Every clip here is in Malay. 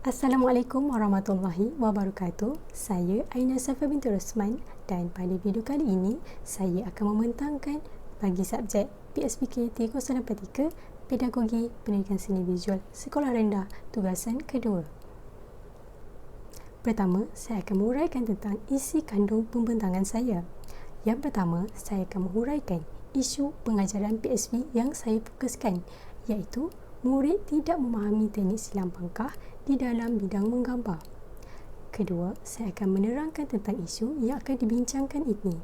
Assalamualaikum warahmatullahi wabarakatuh. Saya Aina Safa binti Rosman dan pada video kali ini saya akan membentangkan bagi subjek PSBK 3083 Pedagogi Pendidikan Seni Visual Sekolah Rendah tugasan kedua. Pertama, saya akan menguraikan tentang isi kandung pembentangan saya. Yang pertama, saya akan menguraikan isu pengajaran PSB yang saya fokuskan, iaitu murid tidak memahami teknik silang pangkah di dalam bidang menggambar. Kedua, saya akan menerangkan tentang isu yang akan dibincangkan ini.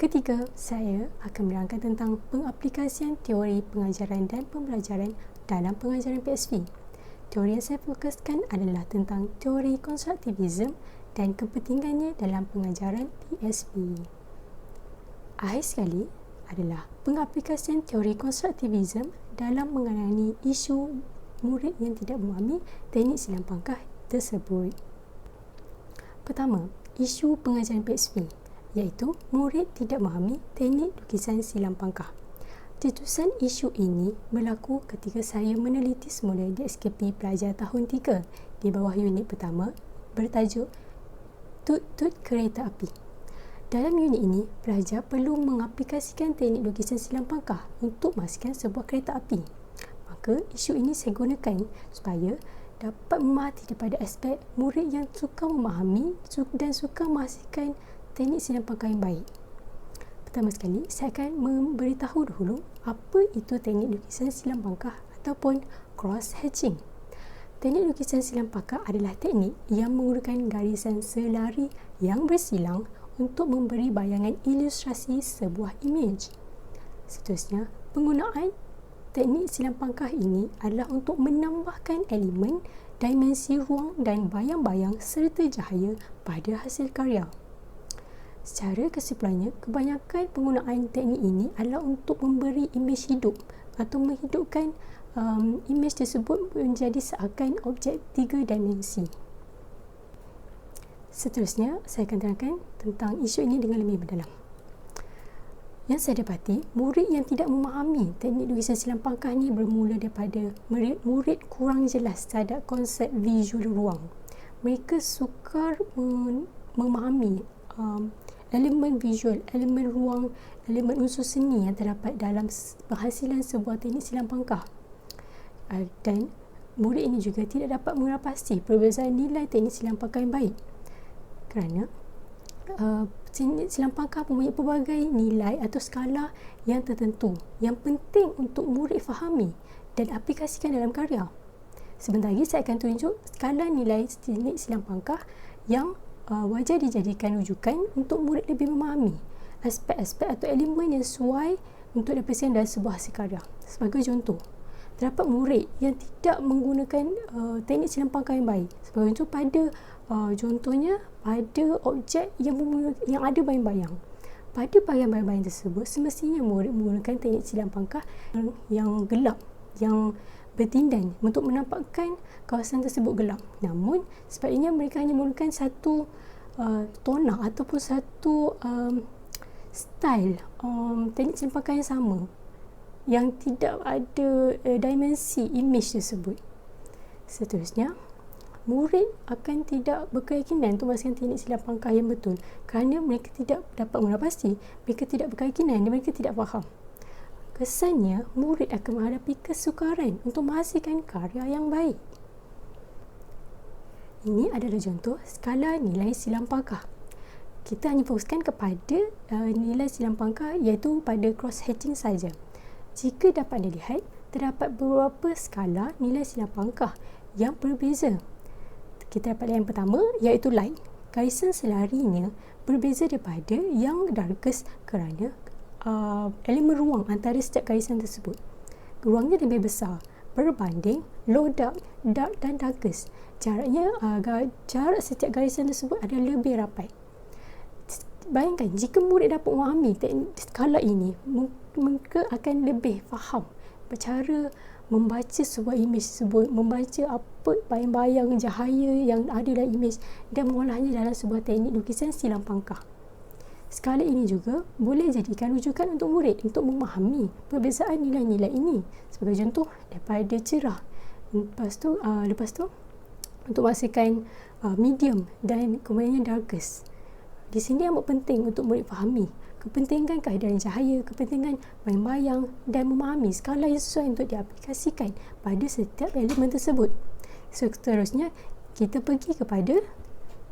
Ketiga, saya akan menerangkan tentang pengaplikasian teori pengajaran dan pembelajaran dalam pengajaran PSB. Teori yang saya fokuskan adalah tentang teori konstruktivisme dan kepentingannya dalam pengajaran PSB. Akhir sekali adalah pengaplikasian teori konstruktivisme dalam mengenai isu murid yang tidak memahami teknik silang pangkah tersebut. Pertama, isu pengajaran PSB, iaitu murid tidak memahami teknik lukisan silang pangkah. Cetusan isu ini berlaku ketika saya meneliti semula di SKP Pelajar tahun 3 di bawah unit pertama bertajuk Tut-Tut Kereta Api. Dalam unit ini, pelajar perlu mengaplikasikan teknik lukisan silang pangkah untuk menghasilkan sebuah kereta api. Maka, isu ini saya gunakan supaya dapat memerhati daripada aspek murid yang suka memahami dan suka menghasilkan teknik silang pangkah yang baik. Pertama sekali, saya akan memberitahu dahulu apa itu teknik lukisan silang pangkah ataupun cross-hatching. Teknik lukisan silang pangkah adalah teknik yang menggunakan garisan selari yang bersilang untuk memberi bayangan ilustrasi sebuah imej. Seterusnya, penggunaan teknik silang pangkah ini adalah untuk menambahkan elemen, dimensi ruang dan bayang-bayang serta cahaya pada hasil karya. Secara kesimpulannya, kebanyakan penggunaan teknik ini adalah untuk memberi imej hidup atau menghidupkan imej tersebut menjadi seakan objek 3 dimensi. Seterusnya, saya akan terangkan tentang isu ini dengan lebih mendalam. Yang saya dapati, murid yang tidak memahami teknik lukisan silang pangkah ini bermula daripada murid kurang jelas terhadap konsep visual ruang. Mereka sukar memahami elemen visual, elemen ruang, elemen unsur seni yang terdapat dalam penghasilan sebuah teknik silang pangkah. Dan murid ini juga tidak dapat menapasi perbezaan nilai teknik silang pangkah yang baik. Kerana teknik silang pangkah mempunyai pelbagai nilai atau skala yang tertentu yang penting untuk murid fahami dan aplikasikan dalam karya. Sebentar lagi saya akan tunjuk skala nilai teknik silang pangkah yang wajar dijadikan rujukan untuk murid lebih memahami aspek-aspek atau elemen yang sesuai untuk diaplikasikan dalam sebuah hasil karya. Sebagai contoh, terdapat murid yang tidak menggunakan teknik silang pangkah yang baik. Sebagai contoh, contohnya pada objek yang ada bayang-bayang. Pada bayang-bayang tersebut, semestinya murid menggunakan teknik silang pangkah yang gelap, yang bertindan untuk menampakkan kawasan tersebut gelap. Namun, sebaliknya mereka hanya menggunakan satu tona ataupun satu style teknik silang pangkah yang sama, yang tidak ada dimensi imej tersebut. Seterusnya, murid akan tidak berkeyakinan untuk menghasilkan teknik silang pangkah yang betul kerana mereka tidak dapat menapasi, mereka tidak berkeyakinan dan mereka tidak faham. Kesannya, murid akan menghadapi kesukaran untuk menghasilkan karya yang baik. Ini adalah contoh skala nilai silang pangkah. Kita hanya fokuskan kepada nilai silang pangkah iaitu pada cross-hatching saja. Jika dapat dilihat, terdapat beberapa skala nilai silang pangkah yang berbeza. Kita dapat yang pertama iaitu light. Garisan selarinya berbeza daripada yang darkest kerana elemen ruang antara setiap garisan tersebut. Ruangnya lebih besar berbanding low dark, dark dan darkest. Jarak setiap garisan tersebut adalah lebih rapat. Bayangkan jika murid dapat memahami skala ini, mereka akan lebih faham cara membaca sebuah imej tersebut, membaca apa bayang-bayang cahaya yang ada dalam imej dan mengolahnya dalam sebuah teknik lukisan silang pangkah. Skala ini juga boleh jadikan rujukan untuk murid untuk memahami perbezaan nilai-nilai ini. Sebagai contoh, daripada cerah. Lepas tu untuk menghasilkan medium dan kemudiannya darkest. Di sini amat penting untuk murid fahami kepentingan keedaran cahaya, kepentingan bayang-bayang dan memahami skala yang sesuai untuk diaplikasikan pada setiap elemen tersebut. Seterusnya, kita pergi kepada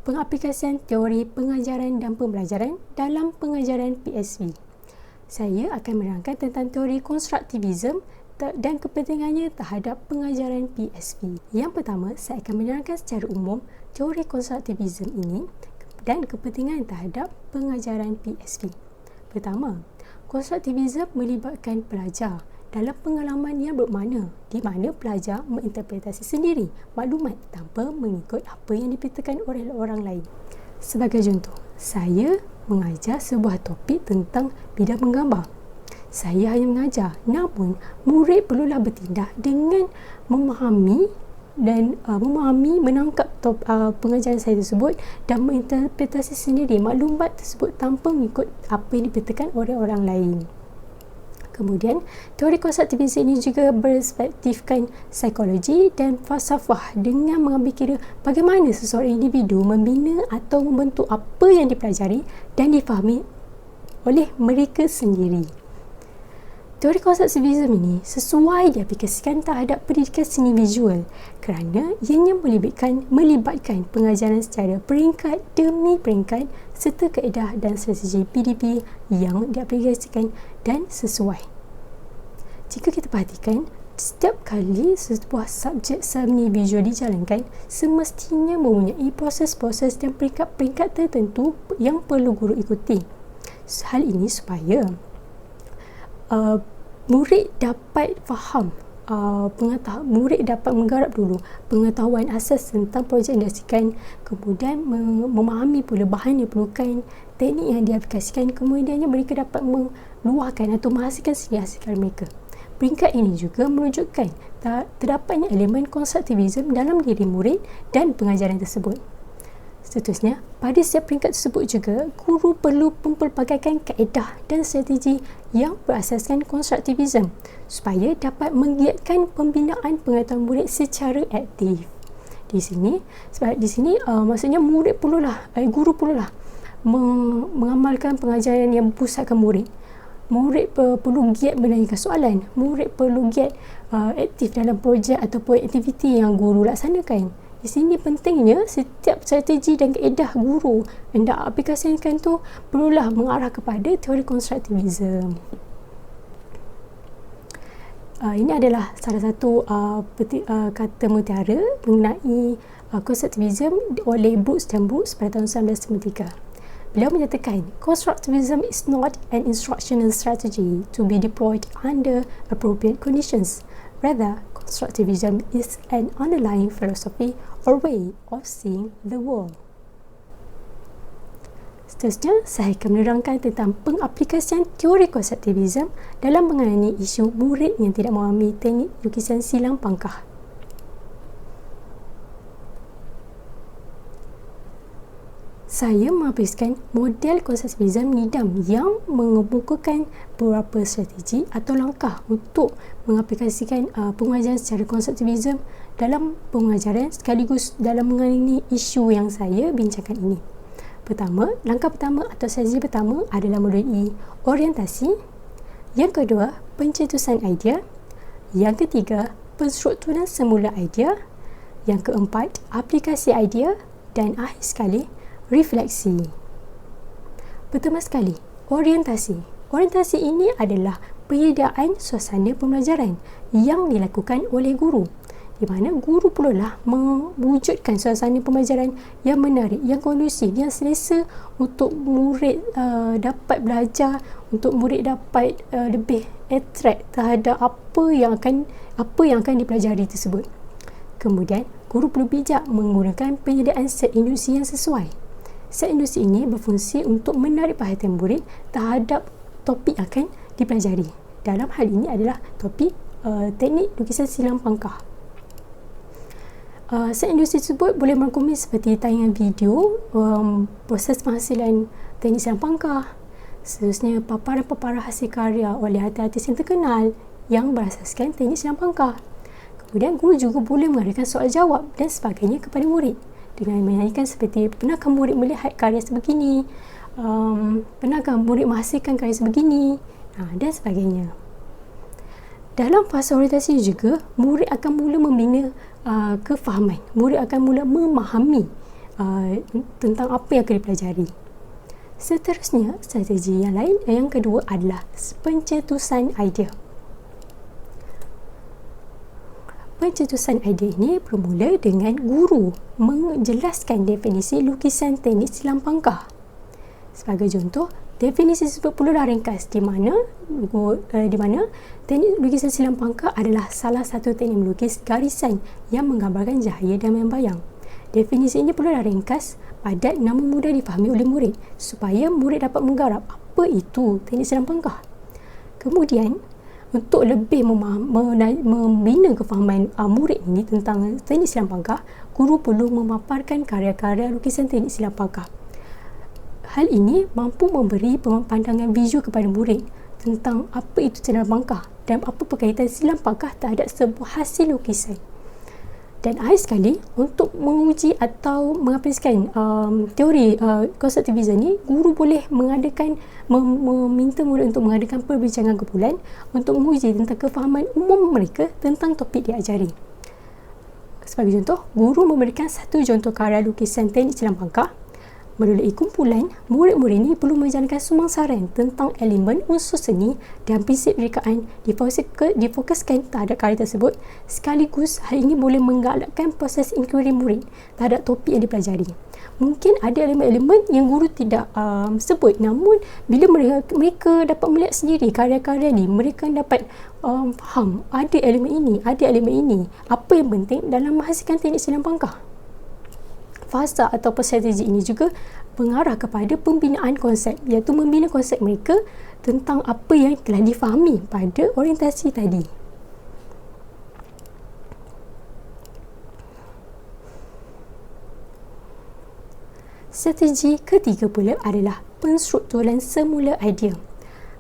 pengaplikasian teori pengajaran dan pembelajaran dalam pengajaran PSV. Saya akan menerangkan tentang teori konstruktivisme dan kepentingannya terhadap pengajaran PSV. Yang pertama, saya akan menerangkan secara umum teori konstruktivisme ini dan kepentingan terhadap pengajaran PSV. Pertama, konstruktivisme melibatkan pelajar dalam pengalaman yang bermakna di mana pelajar menginterpretasi sendiri maklumat tanpa mengikut apa yang diberitakan oleh orang lain. Sebagai contoh, saya mengajar sebuah topik tentang bidang menggambar. Saya hanya mengajar, namun murid perlulah bertindak dengan memahami menangkap pengajaran saya tersebut dan menginterpretasi sendiri maklumat tersebut tanpa mengikut apa yang diberitakan oleh orang lain. Kemudian, teori konstruktivisme ini juga berperspektifkan psikologi dan falsafah dengan mengambil kira bagaimana seseorang individu membina atau membentuk apa yang dipelajari dan difahami oleh mereka sendiri. Teori konstruktivisme ini sesuai diaplikasikan terhadap pendidikan seni visual kerana ianya melibatkan pengajaran secara peringkat demi peringkat serta kaedah dan strategi PDP yang diaplikasikan dan sesuai. Jika kita perhatikan, setiap kali sebuah subjek seni visual dijalankan, semestinya mempunyai proses-proses dan peringkat-peringkat tertentu yang perlu guru ikuti. Hal ini supaya murid dapat faham, murid dapat menggarap dulu pengetahuan asas tentang projek yang dihasilkan, kemudian memahami pula bahan yang diperlukan, teknik yang diaplikasikan, kemudiannya mereka dapat meluahkan atau menghasilkan sendiri hasil mereka. Peringkat ini juga menunjukkan terdapatnya elemen konstruktivisme dalam diri murid dan pengajaran tersebut. Seterusnya, pada setiap peringkat tersebut juga, guru perlu mempelbagaikan kaedah dan strategi yang berasaskan konstruktivisme supaya dapat menggiatkan pembinaan pengetahuan murid secara aktif. Di sini maksudnya guru perlulah mengamalkan pengajaran yang berpusatkan murid. Murid perlu giat menanyakan soalan, murid perlu giat aktif dalam projek ataupun aktiviti yang guru laksanakan. Di sini pentingnya setiap strategi dan kaedah guru hendak aplikasikan tu perlulah mengarah kepada teori konstruktivisme. Ini adalah salah satu kata mutiara mengenai konstruktivisme oleh Brooks dan Brooks pada tahun 1993. Beliau menyatakan, constructivism is not an instructional strategy to be deployed under appropriate conditions. Rather, constructivism is an underlying philosophy or way of seeing the world. Seterusnya, saya akan menerangkan tentang pengaplikasian teori konstruktivisme dalam mengenai isu murid yang tidak memahami teknik lukisan silang pangkah. Saya mengaplikasikan model konstruktivisme NIDAM yang mengemukakan beberapa strategi atau langkah untuk mengaplikasikan pengajaran secara konstruktivisme dalam pengajaran sekaligus dalam mengenai isu yang saya bincangkan ini. Langkah pertama atau strategi pertama adalah melalui orientasi. Yang kedua, pencetusan idea. Yang ketiga, penstrukturan semula idea. Yang keempat, aplikasi idea. Dan akhir sekali, refleksi. Pertama sekali, orientasi. Orientasi ini adalah penyediaan suasana pembelajaran yang dilakukan oleh guru, di mana guru perlulah mewujudkan suasana pembelajaran yang menarik, yang kondusif, yang selesa untuk murid dapat belajar, untuk murid dapat lebih attract terhadap apa yang akan dipelajari tersebut. Kemudian, guru perlu bijak menggunakan penyediaan set induksi yang sesuai. Set induksi ini berfungsi untuk menarik perhatian murid terhadap topik yang akan dipelajari. Dalam hal ini adalah topik teknik lukisan silang pangkah. Set induksi tersebut boleh merangkumi seperti tayangan video, proses penghasilan teknik silang pangkah, seterusnya paparan-paparan hasil karya oleh artis-artis yang terkenal yang berasaskan teknik silang pangkah. Kemudian guru juga boleh mengadakan soal jawab dan sebagainya kepada murid dengan menyanyikan seperti, pernahkah murid melihat karya sebegini, pernahkah murid menghasilkan karya sebegini, dan sebagainya. Dalam fasa orientasi juga, murid akan mula membina kefahaman. Murid akan mula memahami tentang apa yang akan dipelajari. Seterusnya, strategi yang lain, yang kedua adalah pencetusan idea. Pencetusan idea ini bermula dengan guru menjelaskan definisi lukisan teknik silang pangkah. Sebagai contoh, definisi tersebut perlulah ringkas di mana teknik lukisan silang pangkah adalah salah satu teknik melukis garisan yang menggambarkan cahaya dan membayang. Definisi ini perlulah ringkas, padat namun mudah difahami oleh murid supaya murid dapat menggarap apa itu teknik silang pangkah. Kemudian, untuk lebih membina kefahaman murid ini tentang teknik silang pangkah, guru perlu memaparkan karya-karya lukisan teknik silang pangkah. Hal ini mampu memberi pandangan visual kepada murid tentang apa itu silang pangkah dan apa berkaitan silang pangkah terhadap sebuah hasil lukisan. Dan akhir sekali, untuk menguji atau mengaplikasikan teori konstruktivisme ni, guru boleh mengadakan meminta murid untuk mengadakan perbincangan kumpulan untuk menguji tentang kefahaman umum mereka tentang topik diajari. Sebagai contoh, guru memberikan satu contoh karya lukisan teknik silang pangkah. Melalui kumpulan, murid-murid ini perlu menjalankan sumangsaran tentang elemen unsur seni dan prinsip rekaan difokuskan terhadap karya tersebut. Sekaligus, hal ini boleh menggalakkan proses inquiry murid terhadap topik yang dipelajari. Mungkin ada elemen-elemen yang guru tidak sebut, namun bila mereka dapat melihat sendiri karya-karya ni, mereka dapat faham ada elemen ini, ada elemen ini. Apa yang penting dalam menghasilkan teknik silang pangkah? Fasa atau strategi ini juga mengarah kepada pembinaan konsep, iaitu membina konsep mereka tentang apa yang telah difahami pada orientasi tadi. Strategi ketiga pula adalah penstrukturan semula idea.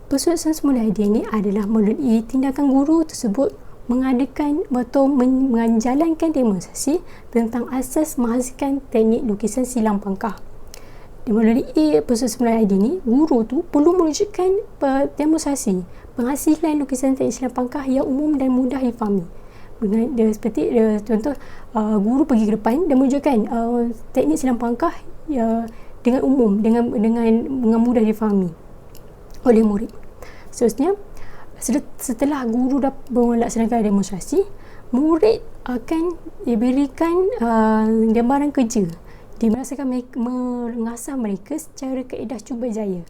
Penstrukturan semula idea ini adalah melalui tindakan guru tersebut mengadakan atau menjalankan demonstrasi tentang asas menghasilkan teknik lukisan silang pangkah. Melalui proses semula idea ini, guru tu perlu menunjukkan demonstrasi penghasilan lukisan teknik silang pangkah yang umum dan mudah difahami. Seperti contoh, guru pergi ke depan dan menunjukkan teknik silang pangkah dengan umum, dengan mudah difahami oleh murid. Seterusnya, setelah guru dah melaksanakan demonstrasi, murid akan diberikan gambaran kerja di mana akan mengasah mereka secara kaedah cuba jaya,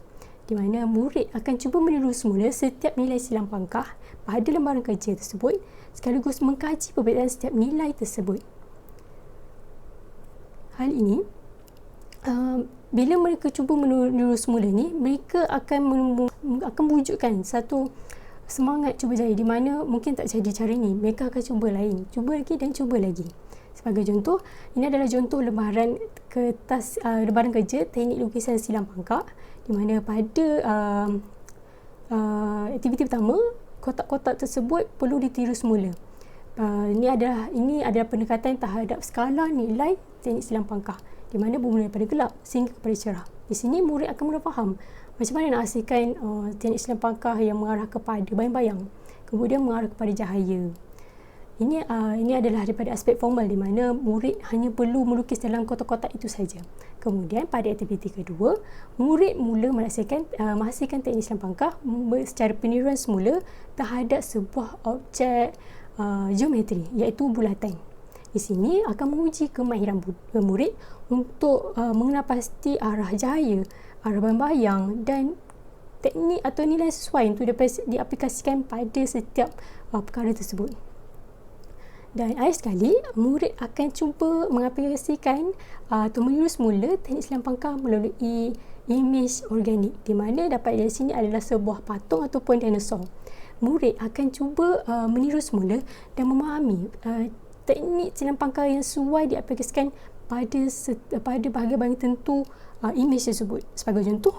di mana murid akan cuba meniru semula setiap nilai silang pangkah pada lembaran kerja tersebut sekaligus mengkaji perbezaan setiap nilai tersebut. Hal ini bila mereka cuba meniru semula ni, mereka akan wujudkan satu semangat cuba jaya di mana mungkin tak jadi cara ni, mereka akan cuba lain, cuba lagi dan cuba lagi. Sebagai contoh, ini adalah contoh lembaran kertas lembaran kerja teknik lukisan silang pangkah, di mana pada aktiviti pertama, kotak-kotak tersebut perlu ditiru semula. Ini adalah pendekatan terhadap skala nilai teknik silang pangkah, di mana bermula daripada gelap sehingga kepada cerah. Di sini murid akan mula faham macam mana nak hasilkan teknik silang pangkah yang mengarah kepada bayang-bayang, kemudian mengarah kepada cahaya. Ini adalah daripada aspek formal, di mana murid hanya perlu melukis dalam kotak-kotak itu saja. Kemudian pada aktiviti kedua, murid mula menghasilkan teknik silang pangkah secara peniruan semula terhadap sebuah objek geometri, iaitu bulatan. Di sini akan menguji kemahiran murid untuk mengenal pasti arah cahaya, arah bayang-bayang dan teknik atau nilai sesuai untuk diaplikasikan pada setiap perkara tersebut. Dan akhir sekali, murid akan cuba mengaplikasikan atau meniru semula teknik silang pangkah melalui imej organik, di mana dapat dari sini adalah sebuah patung ataupun dinosaur. Murid akan cuba meniru semula dan memahami teknik silang pangkah yang sesuai diaplikasikan pada bahagian-bahagian tertentu imej tersebut. Sebagai contoh,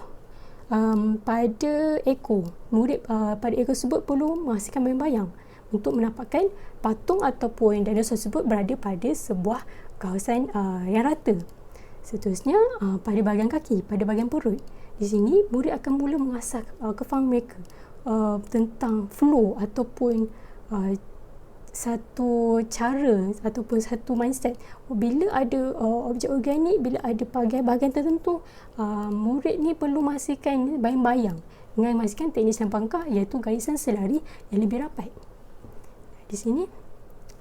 pada ekor, murid pada ekor tersebut perlu menghasilkan bayang-bayang. untuk menampakkan patung ataupun dinosaur tersebut berada pada sebuah kawasan yang rata. Seterusnya, pada bahagian kaki, pada bahagian perut. Di sini, murid akan mula mengasah kefahaman mereka tentang flow ataupun satu cara ataupun satu mindset. Bila ada objek organik, bila ada bahagian tertentu, murid ni perlu memastikan bayang-bayang dengan memastikan teknik silang pangkah iaitu garisan selari yang lebih rapat. Di sini,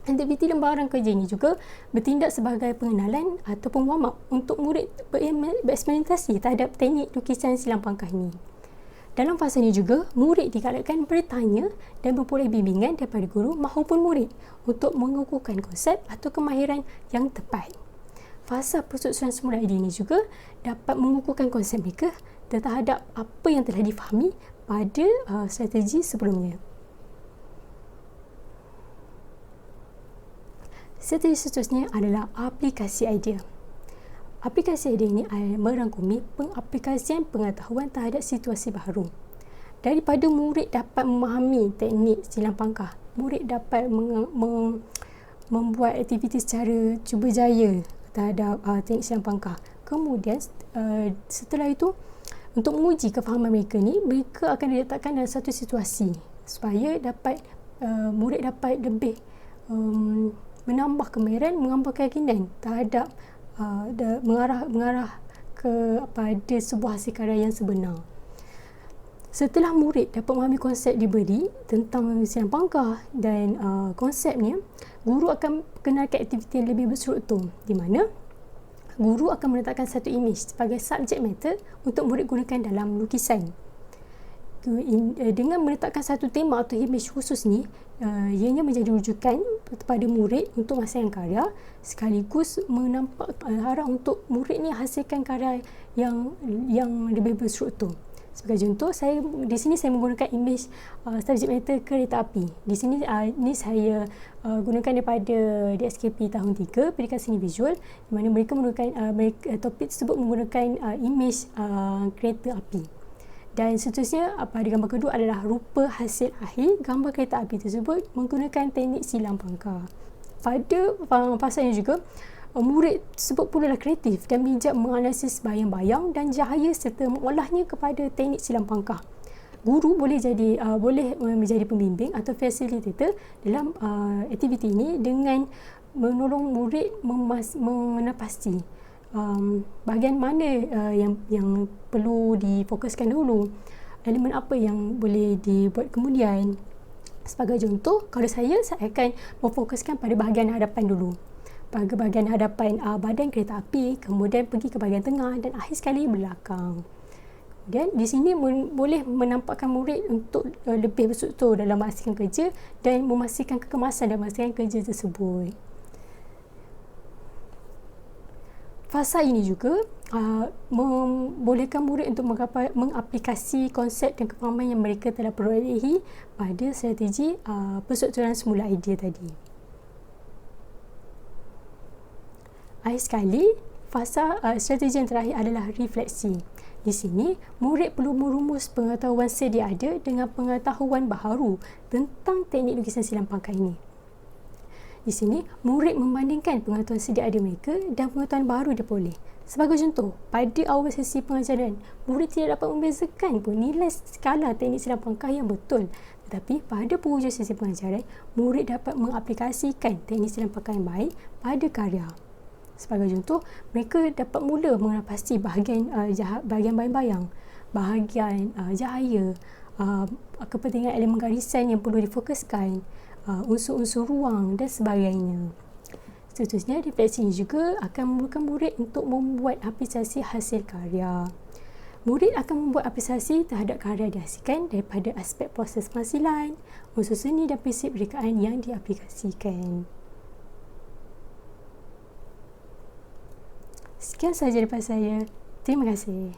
aktiviti lembaran kerja ini juga bertindak sebagai pengenalan ataupun warm up untuk murid bereksperimentasi terhadap teknik lukisan silang pangkah ini. Dalam fasa ini juga, murid digalakkan bertanya dan memperoleh bimbingan daripada guru maupun murid untuk mengukuhkan konsep atau kemahiran yang tepat. Fasa persusunan semula idea ini juga dapat mengukuhkan konsep mereka terhadap apa yang telah difahami pada strategi sebelumnya. Strategi seterusnya adalah aplikasi idea. Aplikasi idea ini merangkumi pengaplikasian pengetahuan terhadap situasi baru. Daripada murid dapat memahami teknik silang pangkah, murid dapat membuat aktiviti secara cuba jaya terhadap teknik silang pangkah. Kemudian setelah itu, untuk menguji kefahaman mereka ni, mereka akan diletakkan dalam satu situasi supaya dapat murid dapat lebih menambah kemahiran, menambah keyakinan terhadap mengarah pada sebuah hasil karya yang sebenar. Setelah murid dapat memahami konsep diberi tentang silang pangkah dan konsepnya, guru akan kenalkan aktiviti yang lebih berstruktur, di mana guru akan meletakkan satu imej sebagai subject matter untuk murid gunakan dalam lukisan. Dengan meletakkan satu tema atau imej khusus ni, ianya menjadi rujukan kepada murid untuk menghasilkan karya, sekaligus menampak arah untuk murid ni hasilkan karya yang lebih berstruktur. Sebagai contoh, di sini saya menggunakan imej subject matter kereta api. Di sini ni saya gunakan daripada DSKP tahun 3, pendidikan seni visual, di mana mereka menggunakan topik tersebut menggunakan imej kereta api. Dan seterusnya, pada gambar kedua adalah rupa hasil akhir gambar kereta api tersebut menggunakan teknik silang pangkah. Pada fasa ini juga, murid tersebut pula kreatif dan bijak menganalisis bayang-bayang dan cahaya serta mengolahnya kepada teknik silang pangkah. Guru boleh menjadi pembimbing atau facilitator dalam aktiviti ini dengan menolong murid menapasi bahagian mana yang perlu difokuskan dulu, elemen apa yang boleh dibuat kemudian. Sebagai contoh, kalau saya akan memfokuskan pada bahagian hadapan dulu, pada bahagian hadapan badan kereta api, kemudian pergi ke bahagian tengah dan akhir sekali belakang. Dan di sini boleh menampakkan murid untuk lebih berstruktur dalam memastikan kerja dan memastikan kekemasan dalam memastikan kerja tersebut. Fasa ini juga membolehkan murid untuk mengaplikasi konsep dan kefahaman yang mereka telah perolehi pada strategi perstrukturan semula idea tadi. Akhir sekali, fasa strategi yang terakhir adalah refleksi. Di sini, murid perlu merumus pengetahuan sedia ada dengan pengetahuan baharu tentang teknik lukisan silang pangkah ini. Di sini, murid membandingkan pengetahuan sedia ada mereka dan pengetahuan baru diperoleh. Sebagai contoh, pada awal sesi pengajaran, murid tidak dapat membezakan pun nilai skala teknik silang pangkah yang betul. Tetapi pada penghujung sesi pengajaran, murid dapat mengaplikasikan teknik silang pangkah yang baik pada karya. Sebagai contoh, mereka dapat mula mengenal pasti bahagian bayang-bayang, bahagian cahaya, kepentingan elemen garisan yang perlu difokuskan, unsur-unsur ruang dan sebagainya. Seterusnya, refleksi ini juga akan membuatkan murid untuk membuat apresiasi hasil karya. Murid akan membuat apresiasi terhadap karya dihasilkan daripada aspek proses penghasilan, unsur seni dan prinsip rekaan yang diaplikasikan. Sekian sahaja daripada saya. Terima kasih.